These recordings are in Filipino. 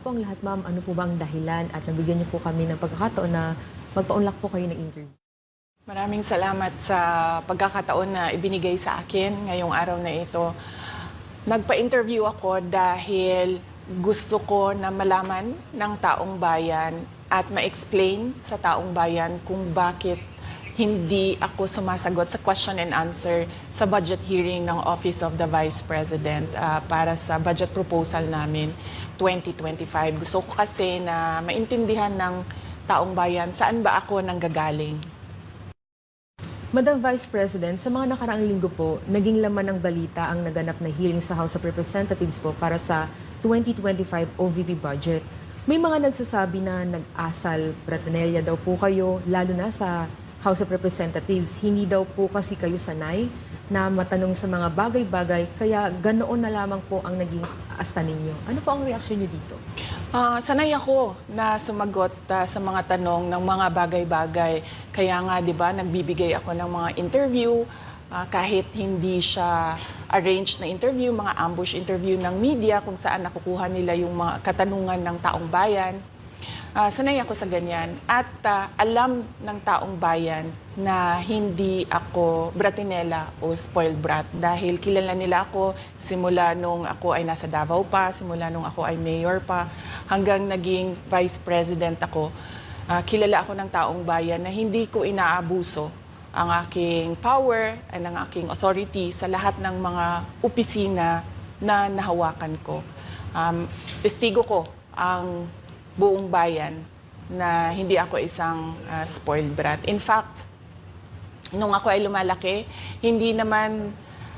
Po ang lahat, ma'am, ano po ba ang dahilan at nabigyan niyo po kami ng pagkakataon na magpa-unlock po kayo ng interview? Maraming salamat sa pagkakataon na ibinigay sa akin ngayong araw na ito. Nagpa-interview ako dahil gusto ko na malaman ng taong bayan at ma-explain sa taong bayan kung bakit hindi ako sumasagot sa question and answer sa budget hearing ng Office of the Vice President para sa budget proposal namin 2025. Gusto ko kasi na maintindihan ng taong bayan saan ba ako nanggagaling. Madam Vice President, sa mga nakaraang linggo po, naging laman ng balita ang naganap na hearing sa House of Representatives po para sa 2025 OVP budget. May mga nagsasabi na nag-asal Bratanella daw po kayo, lalo na sa House of Representatives. Hindi daw po kasi kayo sanay na matanong sa mga bagay-bagay, kaya ganoon na lamang po ang naging asta ninyo. Ano po ang reaksyon niyo dito? Sanay ako na sumagot sa mga tanong ng mga bagay-bagay. Kaya nga, di ba, nagbibigay ako ng mga interview, kahit hindi siya arranged na interview, mga ambush interview ng media kung saan nakukuha nila yung mga katanungan ng taong bayan. Sanay ako sa ganyan. At alam ng taong bayan na hindi ako Bratinella o spoiled brat dahil kilala nila ako simula nung ako ay nasa Davao pa, simula nung ako ay mayor pa, hanggang naging vice president ako. Kilala ako ng taong bayan na hindi ko inaabuso ang aking power at ang aking authority sa lahat ng mga opisina na nahawakan ko. Testigo ko ang buong bayan na hindi ako isang spoiled brat. In fact, nung ako ay lumalaki, hindi naman,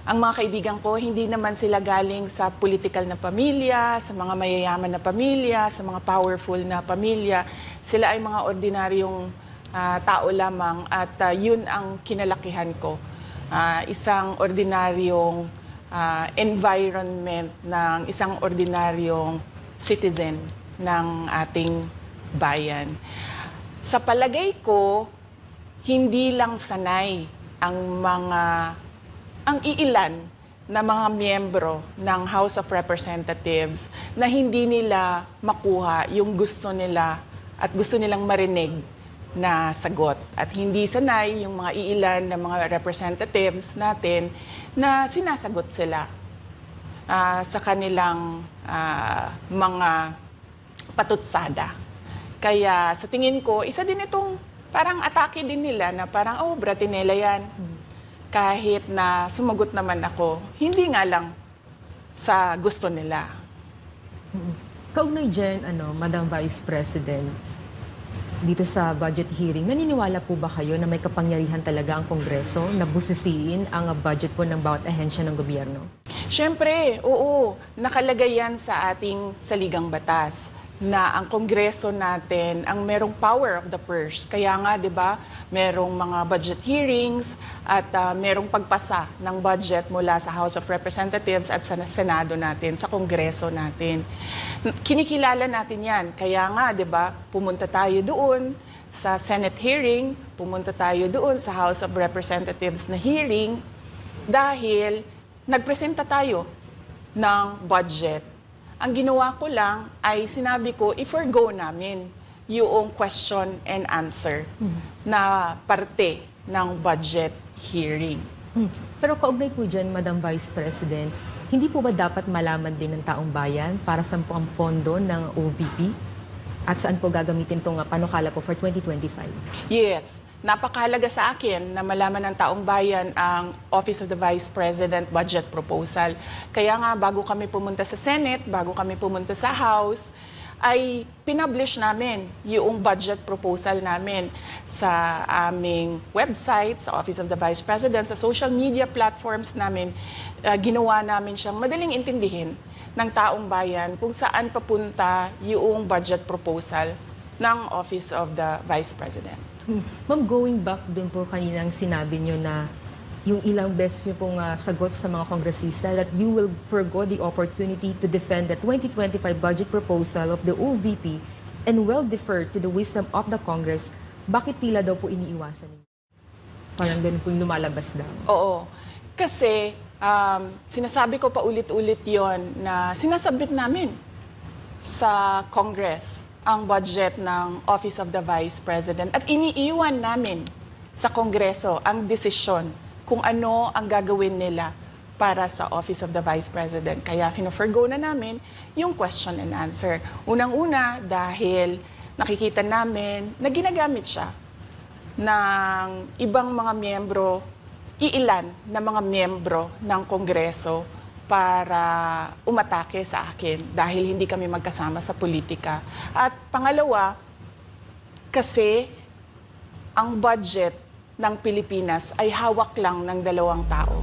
ang mga kaibigan ko, hindi naman sila galing sa political na pamilya, sa mga mayayaman na pamilya, sa mga powerful na pamilya. Sila ay mga ordinaryong tao lamang at yun ang kinalakihan ko. Isang ordinaryong environment ng isang ordinaryong citizen ng ating bayan. Sa palagay ko, hindi lang sanay ang iilan na mga miyembro ng House of Representatives na hindi nila makuha yung gusto nila at gusto nilang marinig na sagot. At hindi sanay yung mga iilan na mga representatives natin na sinasagot sila sa kanilang mga patutsada. Kaya sa tingin ko, isa din itong parang atake din nila na parang, oh, Bratinella yan. Kahit na sumagot naman ako, hindi nga lang sa gusto nila. Kaugnay dyan, Madam Vice President, dito sa budget hearing, naniniwala po ba kayo na may kapangyarihan talaga ang Kongreso na busisiin ang budget po ng bawat ahensya ng gobyerno? Siyempre, oo, nakalagay yan sa ating saligang batas na ang Kongreso natin ang merong power of the purse. Kaya nga, 'di ba, merong mga budget hearings at merong pagpasa ng budget mula sa House of Representatives at sa Senado natin, sa Kongreso natin. Kinikilala natin 'yan. Kaya nga, 'di ba, pumunta tayo doon sa Senate hearing, pumunta tayo doon sa House of Representatives na hearing dahil nagpresenta tayo ng budget. Ang ginawa ko lang ay sinabi ko, i-forgo namin yung question and answer na parte ng budget hearing. Pero kaugnay po dyan, Madam Vice President, hindi po ba dapat malaman din ng taong bayan para sa ang pondo ng OVP? At saan po gagamitin itong panukala po for 2025? Yes. Napakahalaga sa akin na malaman ng taong bayan ang Office of the Vice President budget proposal. Kaya nga, bago kami pumunta sa Senate, bago kami pumunta sa House, ay pinublish namin yung budget proposal namin sa aming website, sa Office of the Vice President, sa social media platforms namin. Ginawa namin siyang madaling intindihin ng taong bayan kung saan papunta yung budget proposal ng Office of the Vice President. Ma'am, going back din po kaninang sinabi nyo na yung ilang beses nyo pong sagot sa mga kongresista that you will forgo the opportunity to defend the 2025 budget proposal of the OVP and will defer to the wisdom of the Congress, bakit tila daw po iniiwasan ninyo? Parang ganun po yung lumalabas daw. Oo. Kasi sinasabi ko pa ulit-ulit yon na sinasabit namin sa Congress ang budget ng Office of the Vice President at iniiwan namin sa Kongreso ang desisyon kung ano ang gagawin nila para sa Office of the Vice President. Kaya fino-forgo na namin yung question and answer. Unang-una dahil nakikita namin na ginagamit siya ng ibang mga miyembro, iilan na mga miyembro ng Kongreso para umatake sa akin dahil hindi kami magkasama sa politika. At pangalawa, kasi ang budget ng Pilipinas ay hawak lang ng 2 tao.